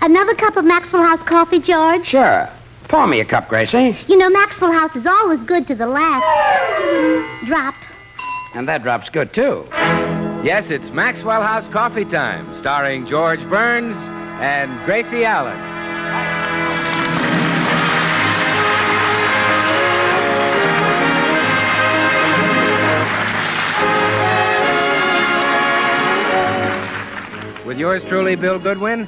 Another cup of Maxwell House coffee, George? Sure. Pour me a cup, Gracie. You know, Maxwell House is always good to the last drop. And that drop's good, too. Yes, it's Maxwell House Coffee Time, starring George Burns and Gracie Allen. With yours truly, Bill Goodwin,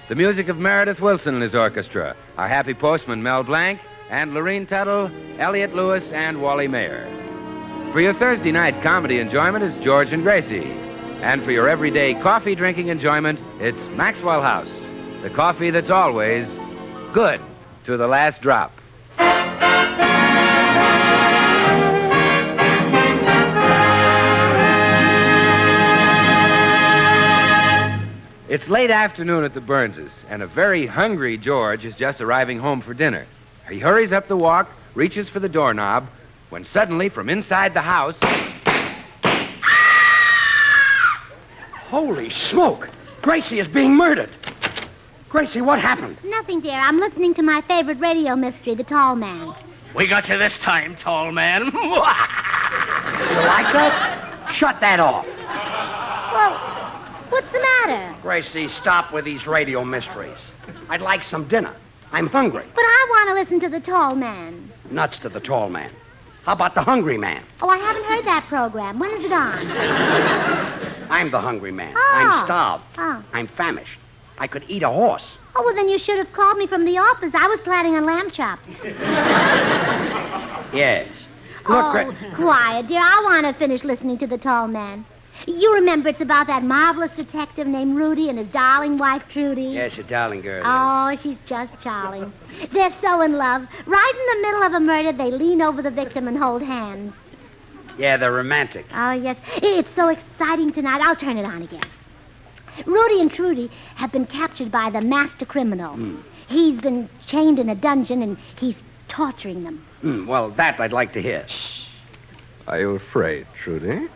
the music of Meredith Wilson and his orchestra, our happy postman, Mel Blanc, and Lorene Tuttle, Elliot Lewis, and Wally Mayer. For your Thursday night comedy enjoyment, it's George and Gracie. And for your everyday coffee drinking enjoyment, it's Maxwell House, the coffee that's always good to the last drop. It's late afternoon at the Burnses, and a very hungry George is just arriving home for dinner. He hurries up the walk, reaches for the doorknob, when suddenly, from inside the house... Holy smoke! Gracie is being murdered. Gracie, what happened? Nothing, dear. I'm listening to my favorite radio mystery, The Tall Man. We got you this time, tall man. You like that? Shut that off. Well, what's the matter? Gracie, stop with these radio mysteries. I'd like some dinner. I'm hungry. But I want to listen to The Tall Man. Nuts to the tall man. How about the hungry man? Oh, I haven't heard that program. When is it on? I'm the hungry man. Oh. I'm starved. Oh. I'm famished. I could eat a horse. Oh, well, then you should have called me from the office. I was planning on lamb chops. Yes. Look, Oh, quiet, dear. I want to finish listening to The Tall Man. You remember it's about that marvelous detective named Rudy and his darling wife, Trudy? Yes, your darling girl. Oh, she's just charming. They're so in love. Right in the middle of a murder, they lean over the victim and hold hands. Yeah, they're romantic. Oh, yes. It's so exciting tonight. I'll turn it on again. Rudy and Trudy have been captured by the master criminal. He's been chained in a dungeon, and he's torturing them. Well, that I'd like to hear. Are you afraid, Trudy?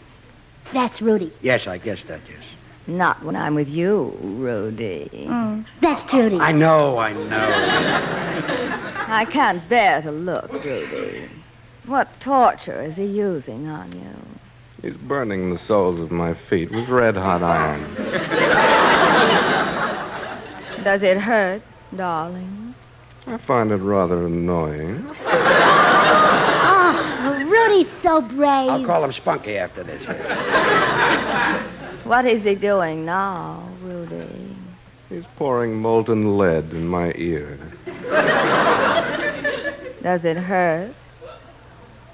That's Rudy. Yes, I guess that is. Not when I'm with you, Rudy. That's Trudy. I know. I can't bear to look, Rudy. What torture is he using on you? He's burning the soles of my feet with red-hot iron. Does it hurt, darling? I find it rather annoying. Oh, Rudy's so brave. I'll call him Spunky after this. What is he doing now, Rudy? He's pouring molten lead in my ear. Does it hurt?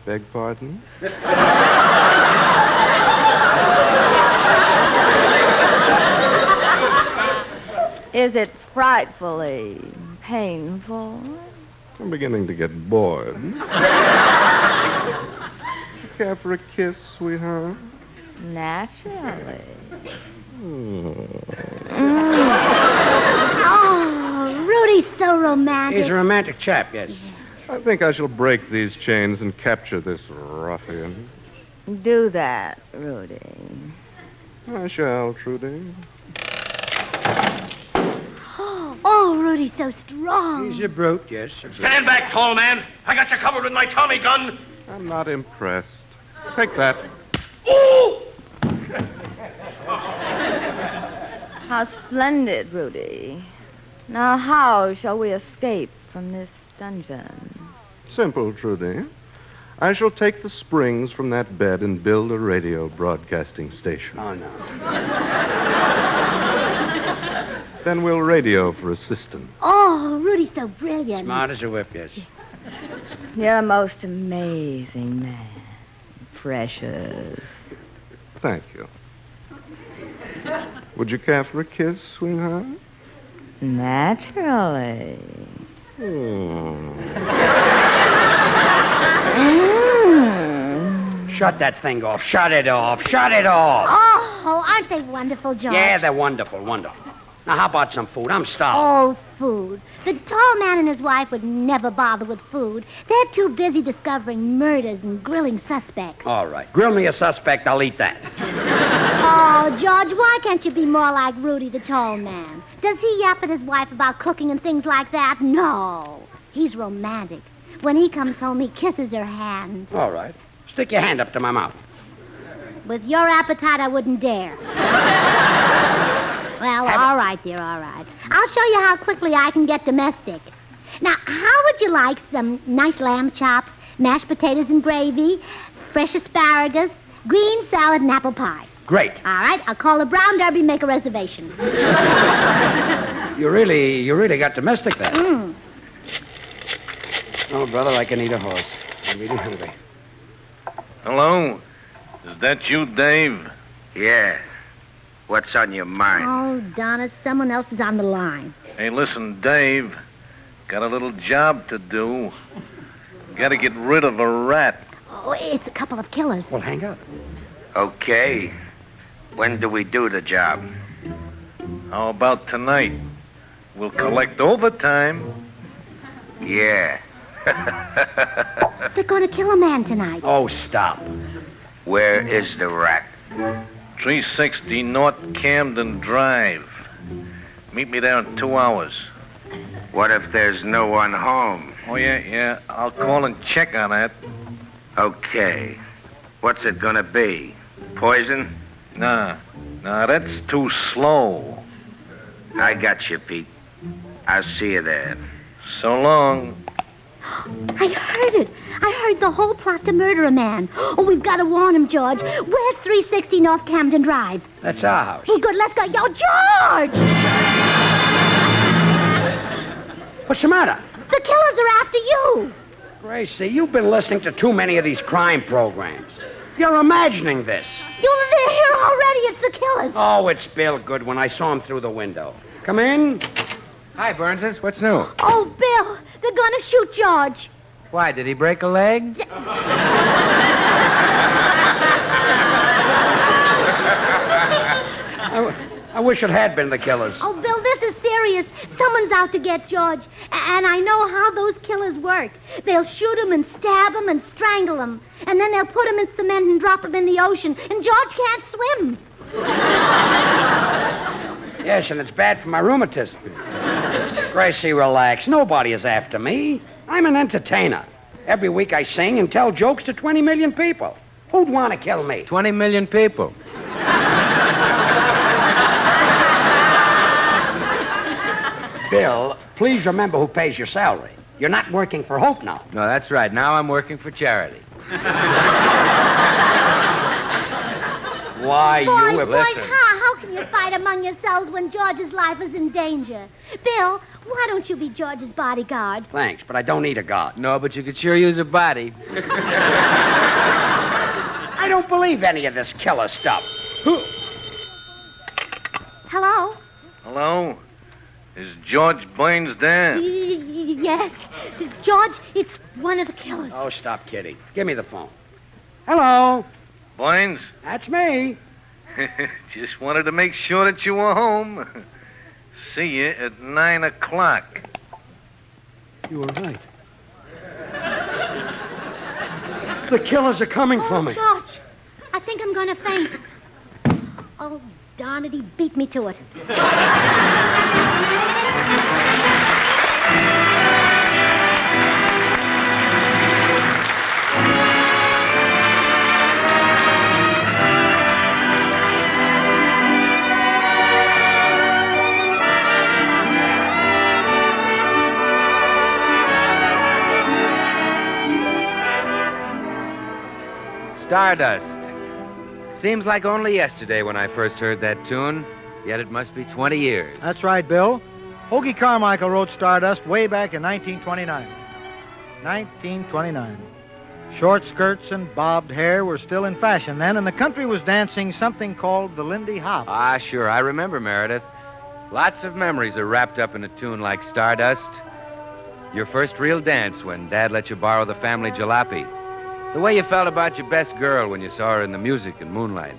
Beg pardon? Is it frightfully painful? I'm beginning to get bored. Care for a kiss, sweetheart? Naturally. Oh, Rudy's so romantic. He's a romantic chap, yes. I think I shall break these chains and capture this ruffian. Do that, Rudy. I shall, Trudy. Oh, Rudy's so strong. He's a brute, yes. Stand back, tall man. I got you covered with my Tommy gun. I'm not impressed. Take that. Ooh! How splendid, Rudy. Now, how shall we escape from this dungeon? Simple, Trudy. I shall take the springs from that bed and build a radio broadcasting station. Oh, no. Then we'll radio for assistance. Oh, Rudy's so brilliant. Smart as a whip, yes. You're a most amazing man. Precious. Thank you. Would you care for a kiss, sweetheart? Naturally. Shut that thing off. Shut it off. Shut it off. Oh, aren't they wonderful, George? Yeah, they're wonderful, wonderful. Now, how about some food? I'm starved. Oh, food. The tall man and his wife would never bother with food. They're too busy discovering murders and grilling suspects. All right. Grill me a suspect. I'll eat that. Oh, George, why can't you be more like Rudy the tall man? Does he yap at his wife about cooking and things like that? No. He's romantic. When he comes home, he kisses her hand. All right. Stick your hand up to my mouth. With your appetite, I wouldn't dare. Well, all right, dear, all right. I'll show you how quickly I can get domestic. Now, how would you like some nice lamb chops, mashed potatoes and gravy, fresh asparagus, green salad, and apple pie? Great. All right, I'll call the Brown Derby, make a reservation. You really got domestic there. Oh, brother, I can eat a horse. I'm really hungry. Hello? Is that you, Dave? Yeah. What's on your mind? Oh, Donna, someone else is on the line. Hey, listen, Dave. Got a little job to do. Gotta get rid of a rat. Oh, it's a couple of killers. Well, hang up. Okay. When do we do the job? How about tonight? We'll collect overtime. Yeah. They're going to kill a man tonight. Oh, stop. Where is the rat? 360 North Camden Drive. Meet me there in 2 hours. What if there's no one home? Oh, yeah. I'll call and check on that. Okay. What's it gonna be? Poison? Nah, that's too slow. I got you, Pete. I'll see you there. So long. I heard it. I heard the whole plot to murder a man. Oh, we've got to warn him, George. Where's 360 North Camden Drive? That's our house. Oh, good. Let's go. Yo, George! What's the matter? The killers are after you. Gracie, you've been listening to too many of these crime programs. You're imagining this. They're here already. It's the killers. Oh, it's Bill Goodwin. I saw him through the window. Come in. Hi, Burnses. What's new? Oh, Bill, they're going to shoot George. Why, did he break a leg? I wish it had been the killers. Oh, Bill, this is serious. Someone's out to get George. And I know how those killers work. They'll shoot him and stab him and strangle him. And then they'll put him in cement and drop him in the ocean. And George can't swim. Yes, and it's bad for my rheumatism. Gracie, relax. Nobody is after me. I'm an entertainer. Every week I sing and tell jokes to 20 million people. Who'd want to kill me? 20 million people. Bill, please remember who pays your salary. You're not working for Hope now. No, that's right. Now I'm working for charity. Why, Boys, you have... boys, how can you fight among yourselves when George's life is in danger? Bill, why don't you be George's bodyguard? Thanks, but I don't need a guard. No, but you could sure use a body. I don't believe any of this killer stuff. Hello? Hello? Is George Blaines there? Yes. George, it's one of the killers. Oh, stop kidding. Give me the phone. Hello? Blaines? That's me. Just wanted to make sure that you were home. See you at 9 o'clock. You were right. The killers are coming for me. George, I think I'm going to faint. Oh, darn it, he beat me to it. Stardust. Seems like only yesterday when I first heard that tune, yet it must be 20 years. That's right, Bill. Hoagie Carmichael wrote Stardust way back in 1929. 1929. Short skirts and bobbed hair were still in fashion then, and the country was dancing something called the Lindy Hop. Ah, sure, I remember, Meredith. Lots of memories are wrapped up in a tune like Stardust. Your first real dance when Dad let you borrow the family jalopy. The way you felt about your best girl when you saw her in the music and moonlight.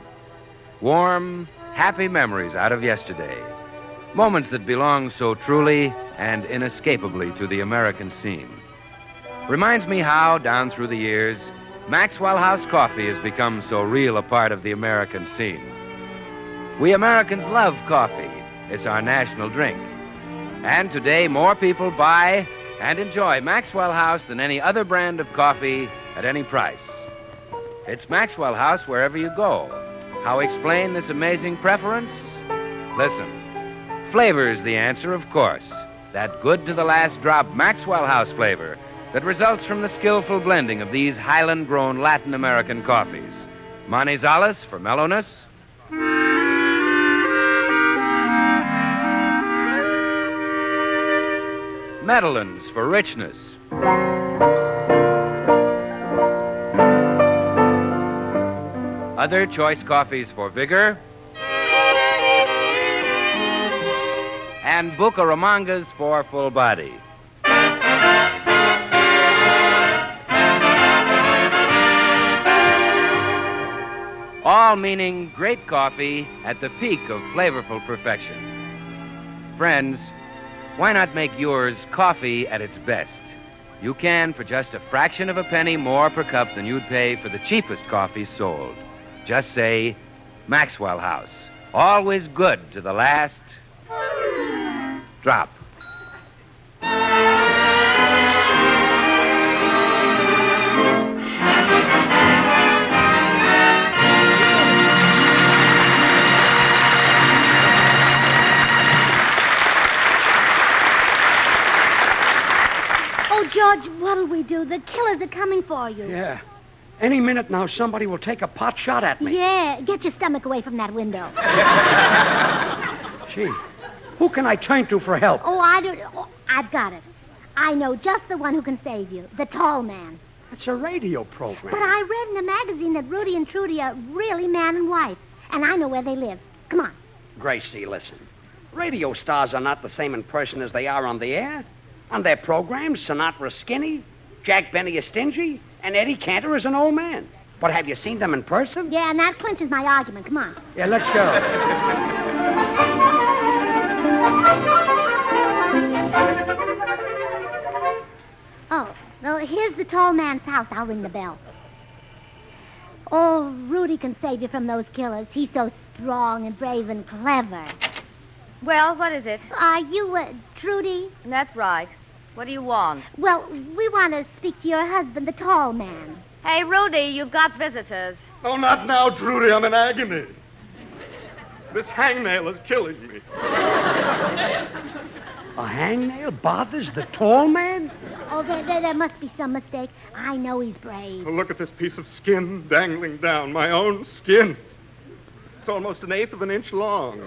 Warm, happy memories out of yesterday. Moments that belong so truly and inescapably to the American scene. Reminds me how, down through the years, Maxwell House coffee has become so real a part of the American scene. We Americans love coffee. It's our national drink. And today, more people buy and enjoy Maxwell House than any other brand of coffee at any price. It's Maxwell House wherever you go. How explain this amazing preference? Listen. Flavor's the answer, of course. That good to the last drop Maxwell House flavor that results from the skillful blending of these Highland-grown Latin American coffees. Manizales for mellowness. Medellins for richness. Other choice coffees for vigor. And Bucaramangas for full body. All meaning great coffee at the peak of flavorful perfection. Friends, why not make yours coffee at its best? You can for just a fraction of a penny more per cup than you'd pay for the cheapest coffee sold. Just say, Maxwell House. Always good to the last drop. Oh, George, what'll we do? The killers are coming for you. Yeah. Any minute now, somebody will take a pot shot at me. Yeah, get your stomach away from that window. Gee, who can I turn to for help? Oh, I've got it. I know just the one who can save you, the tall man. It's a radio program. But I read in a magazine that Rudy and Trudy are really man and wife, and I know where they live. Come on. Gracie, listen. Radio stars are not the same in person as they are on the air. On their programs, Sinatra's skinny, Jack Benny is stingy, and Eddie Cantor is an old man. But have you seen them in person? Yeah, and that clinches my argument. Come on. Yeah, let's go. Oh, well, here's the tall man's house. I'll ring the bell. Oh, Rudy can save you from those killers. He's so strong and brave and clever. Well, what is it? Are you, Trudy? That's right. What do you want? Well, we want to speak to your husband, the tall man. Hey, Rudy, you've got visitors. Oh, not now, Trudy. I'm in agony. This hangnail is killing me. A hangnail bothers the tall man? Oh, there must be some mistake. I know he's brave. Oh, look at this piece of skin dangling down. My own skin. It's almost 1/8 of an inch long.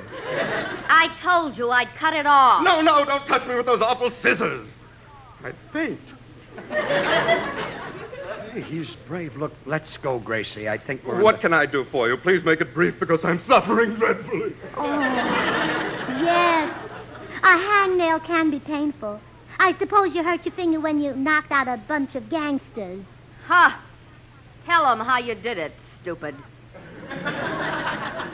I told you I'd cut it off. No, don't touch me with those awful scissors. I'd faint. Hey, he's brave. Look, let's go, Gracie. I think we're... What can I do for you? Please make it brief because I'm suffering dreadfully. Oh, yes. A hangnail can be painful. I suppose you hurt your finger when you knocked out a bunch of gangsters. Ha! Tell them how you did it, stupid. I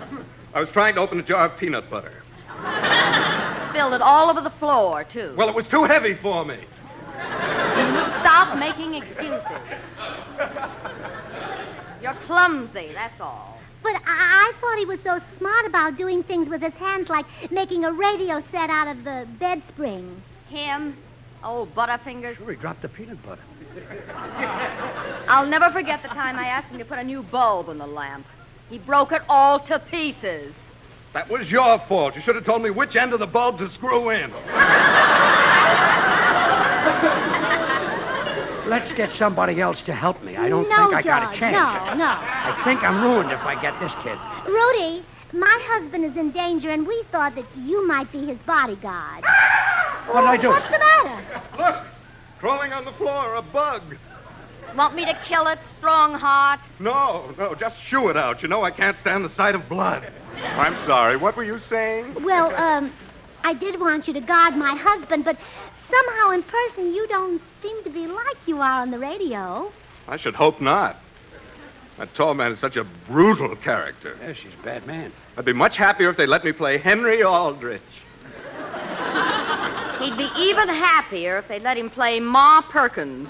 was trying to open a jar of peanut butter. Spilled it all over the floor, too. Well, it was too heavy for me. Stop making excuses. You're clumsy, that's all. But I thought he was so smart about doing things with his hands, like making a radio set out of the bed spring. Him? Old Butterfingers? Sure, he dropped the peanut butter. I'll never forget the time I asked him to put a new bulb in the lamp. He broke it all to pieces. That was your fault. You should have told me which end of the bulb to screw in. Let's get somebody else to help me. I don't No, think I got a George, chance. no. I think I'm ruined if I get this kid. Rudy, my husband is in danger, and we thought that you might be his bodyguard. What'd I do? What's the matter? Look, crawling on the floor, a bug. Want me to kill it, strong heart? No, just shoo it out. You know I can't stand the sight of blood. I'm sorry. What were you saying? Well, I did want you to guard my husband, but somehow in person you don't seem to be like you are on the radio. I should hope not. That tall man is such a brutal character. Yeah, she's a bad man. I'd be much happier if they let me play Henry Aldrich. He'd be even happier if they let him play Ma Perkins.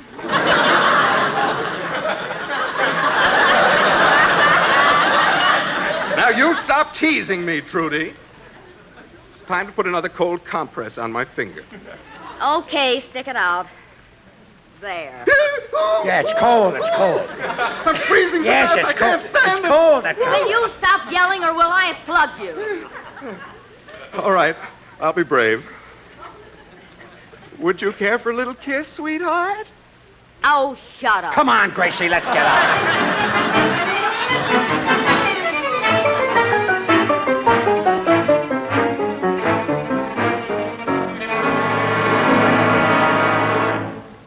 Now, you stop teasing me, Trudy. It's time to put another cold compress on my finger. Okay, stick it out. There. Yeah, it's cold. It's cold. I'm freezing to Yes, death. I it's can't cold. stand It's it. cold. Will you stop yelling or will I slug you? All right, I'll be brave. Would you care for a little kiss, sweetheart? Oh, shut up. Come on, Gracie, let's get out.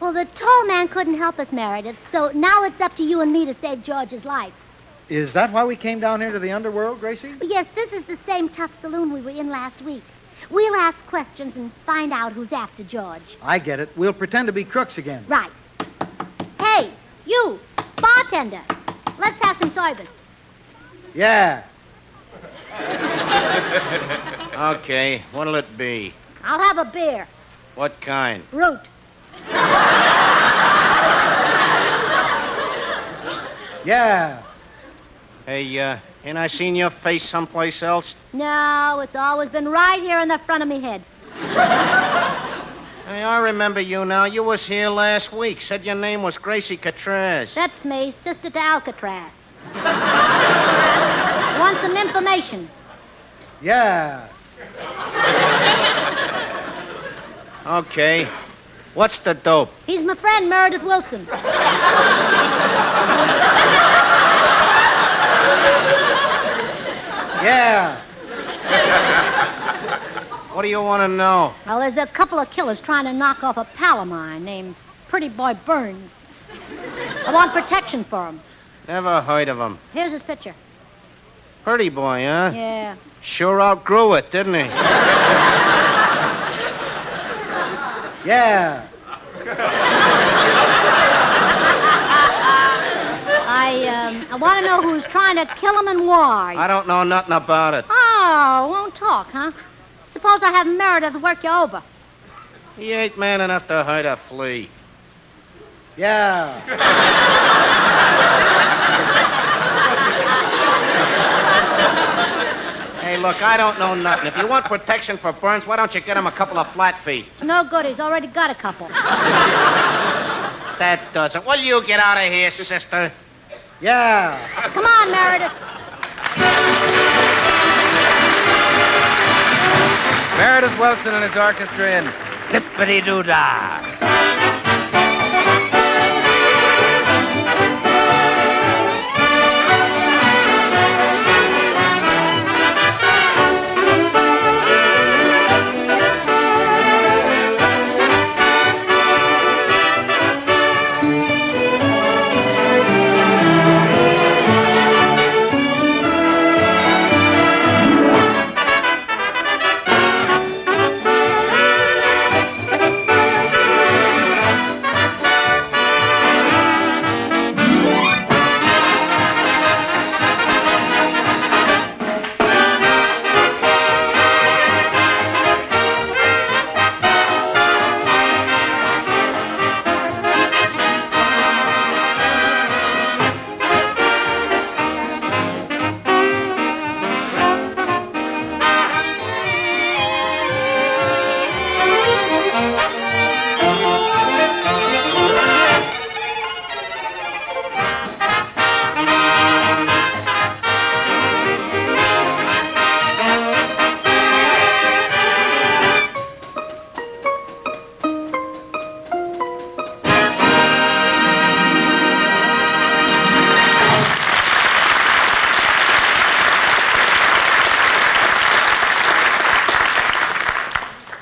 Well, the tall man couldn't help us, Meredith, so now it's up to you and me to save George's life. Is that why we came down here to the underworld, Gracie? Yes, this is the same tough saloon we were in last week. We'll ask questions and find out who's after George. I get it. We'll pretend to be crooks again. Right. Hey, you, bartender, let's have some sorbets. Yeah. Okay, what'll it be? I'll have a beer. What kind? Root. Yeah. Hey, ain't I seen your face someplace else? No, it's always been right here in the front of me head. Hey, I remember you now. You was here last week. Said your name was Gracie Catraz. That's me, sister to Alcatraz. Want some information? Yeah. Okay. What's the dope? He's my friend, Meredith Wilson. Yeah. What do you want to know? Well, there's a couple of killers trying to knock off a pal of mine named Pretty Boy Burns. I want protection for him. Never heard of him. Here's his picture. Pretty boy, huh? Yeah. Sure outgrew it, didn't he? Yeah. I want to know who's trying to kill him and why. I don't know nothing about it. Oh, won't talk, huh? Suppose I have Meredith work you over. He ain't man enough to hurt a flea. Yeah. Hey, look, I don't know nothing. If you want protection for Burns, why don't you get him a couple of flat feet? It's no good. He's already got a couple. That doesn't. Will you get out of here, sister? Yeah. Come on, Meredith. Meredith Wilson and his orchestra in Dippity-doo-dah.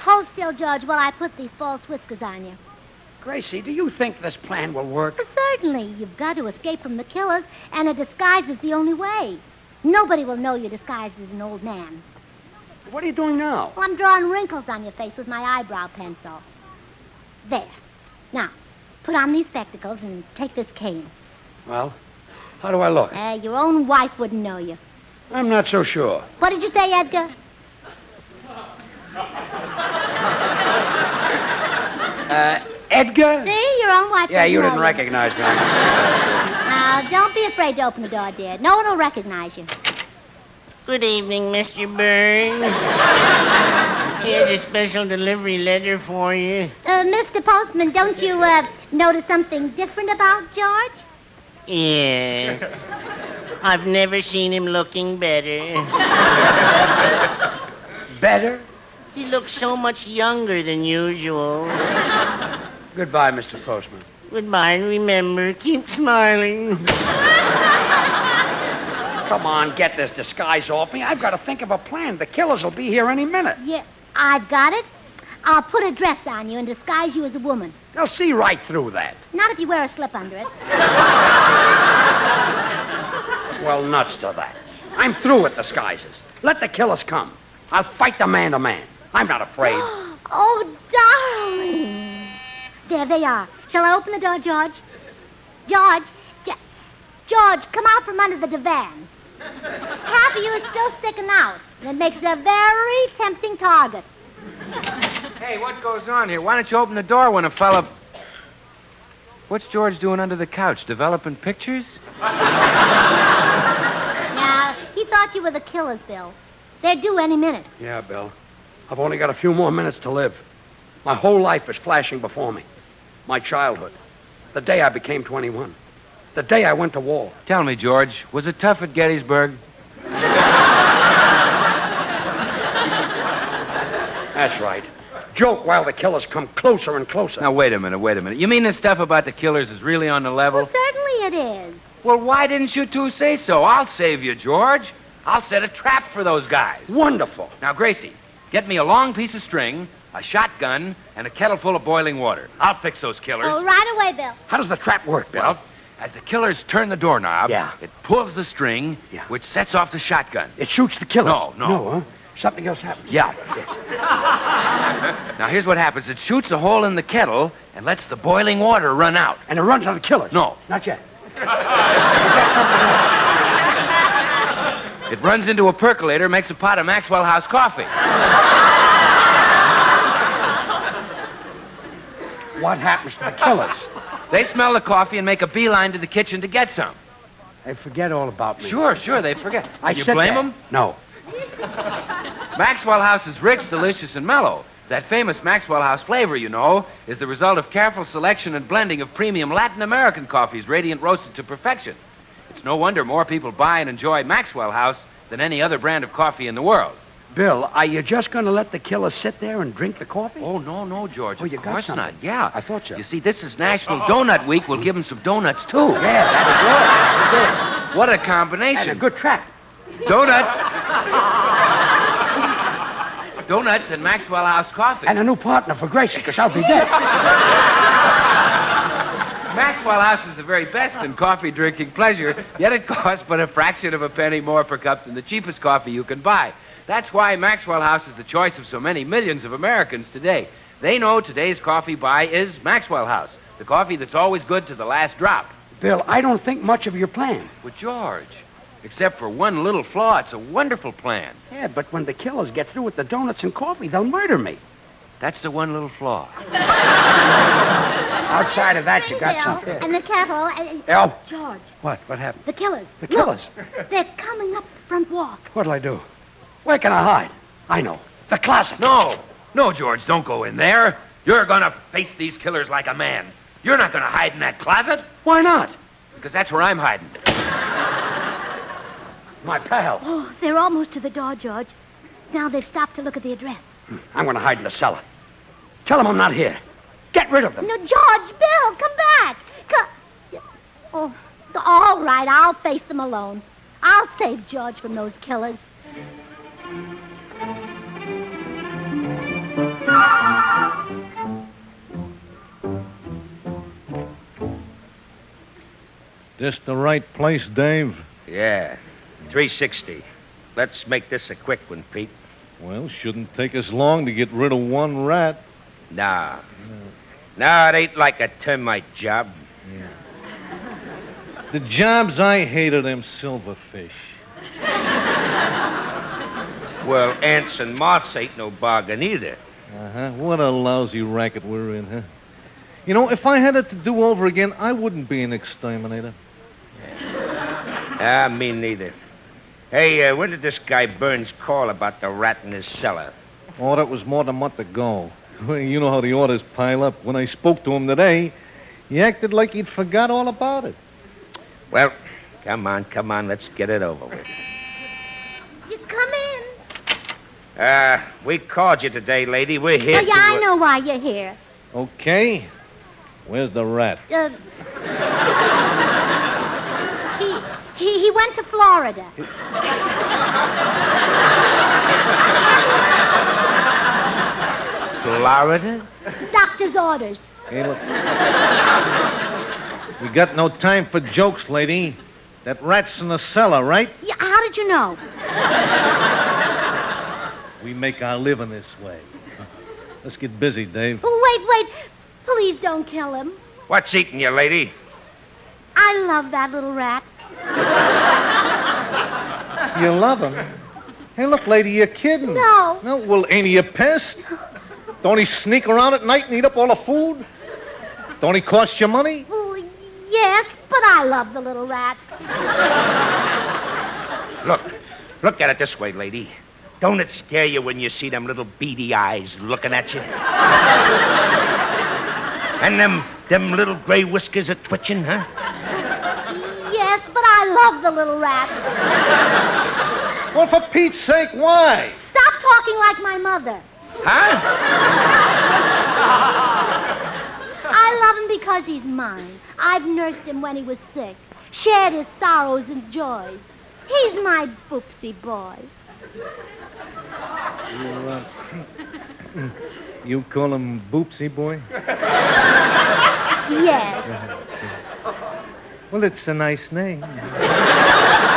Hold still, George, while I put these false whiskers on you. Gracie, do you think this plan will work? Well, certainly. You've got to escape from the killers, and a disguise is the only way. Nobody will know you're disguised as an old man. What are you doing now? Well, I'm drawing wrinkles on your face with my eyebrow pencil. There. Now, put on these spectacles and take this cane. Well, how do I look? Your own wife wouldn't know you. I'm not so sure. What did you say, Edgar? Edgar? See, your own wife Yeah, doesn't you know didn't recognize me. Now, don't be afraid to open the door, dear. No one will recognize you. Good evening, Mr. Burns. Here's a special delivery letter for you. Mr. Postman, don't you, notice something different about George? Yes. I've never seen him looking better. Better? He looks so much younger than usual. Goodbye, Mr. Postman. Goodbye, remember, keep smiling. Come on, get this disguise off me. I've got to think of a plan. The killers will be here any minute. Yeah, I've got it. I'll put a dress on you and disguise you as a woman. They'll see right through that. Not if you wear a slip under it. Well, nuts to that. I'm through with disguises. Let the killers come. I'll fight them man to man. I'm not afraid. Oh, darling. There they are. Shall I open the door, George? George, come out from under the divan. Half of you is still sticking out, and it makes it a very tempting target. Hey, what goes on here? Why don't you open the door when a fella... What's George doing under the couch? Developing pictures? Now, he thought you were the killers, Bill. They're due any minute. Yeah, Bill. I've only got a few more minutes to live. My whole life is flashing before me. My childhood. The day I became 21. The day I went to war. Tell me, George, was it tough at Gettysburg? That's right. Joke while the killers come closer and closer. Now, wait a minute. You mean this stuff about the killers is really on the level? Well, certainly it is. Well, why didn't you two say so? I'll save you, George. I'll set a trap for those guys. Wonderful. Now, Gracie, get me a long piece of string, a shotgun, and a kettle full of boiling water. I'll fix those killers. Oh, right away, Bill. How does the trap work, Bill? Well, as the killers turn the doorknob, Yeah. it pulls the string, Yeah. which sets off the shotgun. It shoots the killers. No. No, huh? Something else happens. Yeah. Now, here's what happens. It shoots a hole in the kettle and lets the boiling water run out. And it runs on the killers. No. Not yet. It runs into a percolator, makes a pot of Maxwell House coffee. What happens to the killers? They smell the coffee and make a beeline to the kitchen to get some. They forget all about me. Sure, they forget. You sit blame there. them? No. Maxwell House is rich, delicious, and mellow. That famous Maxwell House flavor, you know, is the result of careful selection and blending of premium Latin American coffees, radiant roasted to perfection. It's no wonder more people buy and enjoy Maxwell House than any other brand of coffee in the world. Bill, are you just going to let the killers sit there and drink the coffee? Oh, no, George. Oh, you of got course something. not. Yeah. I thought so. You see, this is National Donut Week. We'll give them some donuts, too. Yeah, that's good. What a And combination. a good trap. Donuts. Donuts and Maxwell House coffee. And a new partner for Gracie, because I'll be dead. Maxwell House is the very best in coffee drinking pleasure, yet it costs but a fraction of a penny more per cup than the cheapest coffee you can buy. That's why Maxwell House is the choice of so many millions of Americans today. They know today's coffee buy is Maxwell House, the coffee that's always good to the last drop. Bill, I don't think much of your plan. But George, except for one little flaw, it's a wonderful plan. Yeah, but when the killers get through with the donuts and coffee, they'll murder me. That's the one little flaw. Outside of that, you got Bill, something. and the kettle. Oh. George, What? What happened? the killers. The killers? Look, they're coming up the front walk. What'll I do? Where can I hide? I know. The closet. No, George, don't go in there. You're gonna face these killers like a man. You're not gonna hide in that closet. Why not? Because that's where I'm hiding. My pal. Oh, they're almost to the door, George. Now they've stopped to look at the address. I'm going to hide in the cellar. Tell them I'm not here. Get rid of them. No, George, Bill, come back. Oh, all right, I'll face them alone. I'll save George from those killers. This the right place, Dave? Yeah, 360. Let's make this a quick one, Pete. Well, shouldn't take us long to get rid of one rat. Nah. Nah, it ain't like a termite job. The jobs I hate are them silverfish. Well, ants and moths ain't no bargain either. Uh-huh. What a lousy racket we're in, huh? You know, if I had it to do over again, I wouldn't be an exterminator. Ah, me neither. Hey, when did this guy Burns call about the rat in his cellar? Oh, that was more than a month ago. Well, you know how the orders pile up. When I spoke to him today, he acted like he'd forgot all about it. Well, come on, let's get it over with. You come in. We called you today, lady. We're here Oh, yeah, I know why you're here. Okay. Where's the rat? He went to Florida. Florida? Doctor's orders. Hey, look. We got no time for jokes, lady. That rat's in the cellar, right? Yeah, how did you know? We make our living this way. Let's get busy, Dave. Oh, wait. Please don't kill him. What's eating you, lady? I love that little rat. You love him? Hey, look, lady, you're kidding. No. No, well, ain't he a pest? Don't he sneak around at night and eat up all the food? Don't he cost you money? Well, yes, but I love the little rat. Look at it this way, lady. Don't it scare you when you see them little beady eyes looking at you? And them little gray whiskers are twitching, huh? Yes, but I love the little rat. Well, for Pete's sake, why? Stop talking like my mother. Huh? I love him because he's mine. I've nursed him when he was sick, shared his sorrows and joys. He's my boopsy boy. You call him Boopsy Boy? Yes. Well, it's a nice name.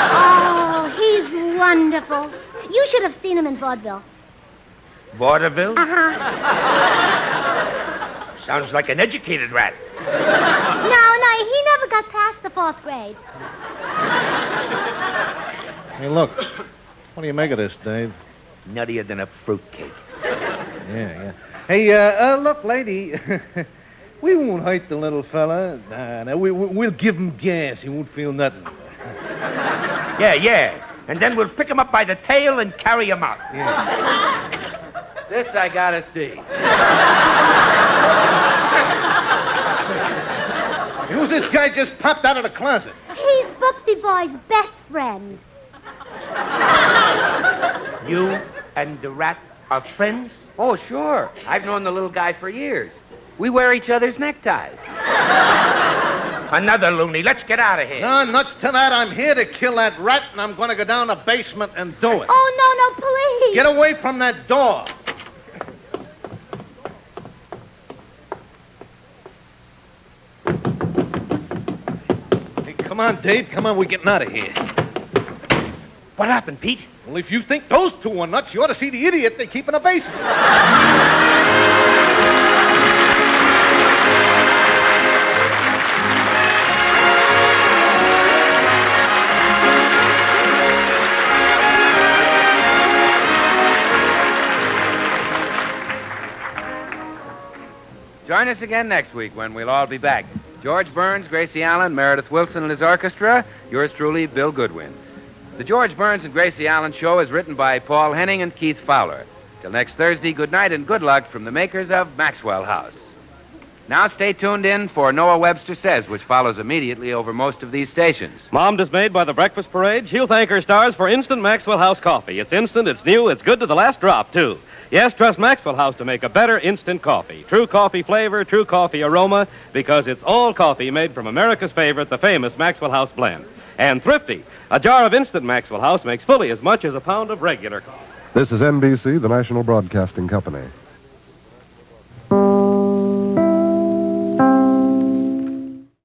Oh, he's wonderful. You should have seen him in vaudeville. Vaudeville? Uh-huh. Sounds like an educated rat. No, he never got past the 4th grade. Hey, look. What do you make of this, Dave? Nuttier than a fruitcake. Yeah. Hey, look, lady. We won't hurt the little fella. Nah, we'll give him gas. He won't feel nothing. Yeah. And then we'll pick him up by the tail and carry him out. Yeah. This I gotta see. Who's this guy just popped out of the closet? He's Boopsy Boy's best friend. You and the rat are friends? Oh, sure. I've known the little guy for years. We wear each other's neckties. Another loony. Let's get out of here. No, nuts to that. I'm here to kill that rat, and I'm going to go down the basement and do it. Oh, no, please. Get away from that door. Hey, come on, Dave. Come on, we're getting out of here. What happened, Pete? Well, if you think those two are nuts, you ought to see the idiot they keep in the basement. Join us again next week when we'll all be back. George Burns, Gracie Allen, Meredith Wilson and his orchestra. Yours truly, Bill Goodwin. The George Burns and Gracie Allen Show is written by Paul Henning and Keith Fowler. Till next Thursday, good night and good luck from the makers of Maxwell House. Now stay tuned in for Noah Webster Says, which follows immediately over most of these stations. Mom dismayed by the breakfast parade? She'll thank her stars for instant Maxwell House coffee. It's instant, it's new, it's good to the last drop, too. Yes, trust Maxwell House to make a better instant coffee. True coffee flavor, true coffee aroma, because it's all coffee made from America's favorite, the famous Maxwell House blend. And thrifty. A jar of instant Maxwell House makes fully as much as a pound of regular coffee. This is NBC, the National Broadcasting Company.